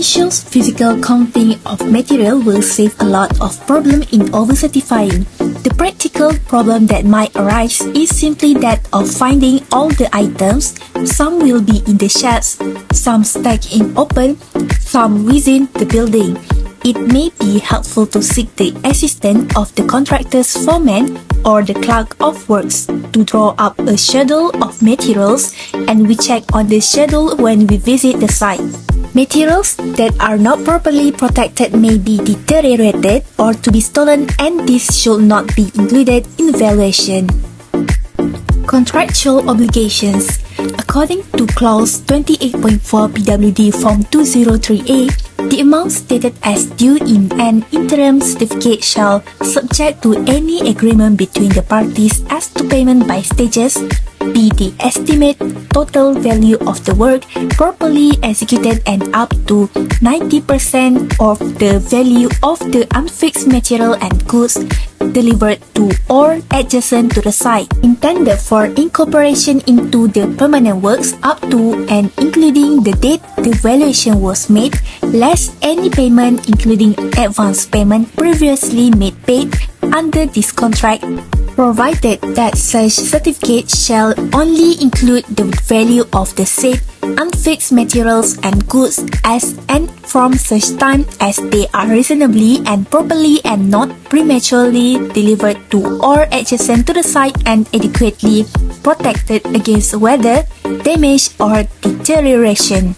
Initial physical counting of material will save a lot of problem in overcertifying. The practical problem that might arise is simply that of finding all the items. Some will be in the sheds, some stacked in open, some within the building. It may be helpful to seek the assistance of the contractor's foreman or the clerk of works to draw up a schedule of materials, and we check on the schedule when we visit the site. Materials that are not properly protected may be deteriorated or to be stolen, and this should not be included in valuation. Contractual obligations. According to Clause 28.4 PWD Form 203A, the amount stated as due in an interim certificate shall, subject to any agreement between the parties as to payment by stages, be the estimate total value of the work properly executed and up to 90% of the value of the unfixed material and goods delivered to or adjacent to the site, intended for incorporation into the permanent works up to and including the date the valuation was made, less any payment including advance payment previously made paid under this contract, provided that such certificate shall only include the value of the said unfixed materials and goods as and from such time as they are reasonably and properly and not prematurely delivered to or adjacent to the site and adequately protected against weather, damage or deterioration.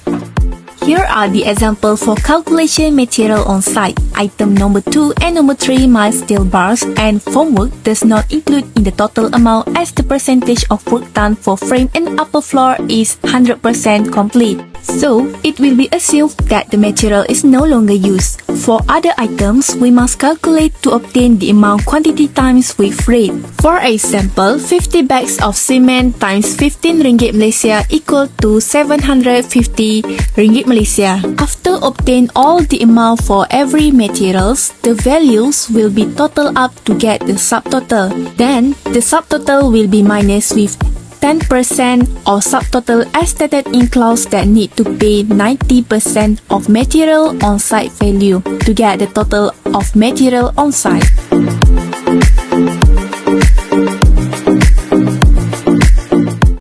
Here are the examples for calculation material on site. Item number 2 and number 3 mild steel bars and formwork does not include in the total amount as the percentage of work done for frame and upper floor is 100% complete. So, it will be assumed that the material is no longer used. For other items, we must calculate to obtain the amount quantity times with rate. For example, 50 bags of cement times 15 ringgit Malaysia equal to 750 ringgit Malaysia. After obtain all the amount for every materials, the values will be total up to get the subtotal. Then, the subtotal will be minus with 10% of subtotal as stated in clause that need to pay 90% of material on site value to get the total of material on site.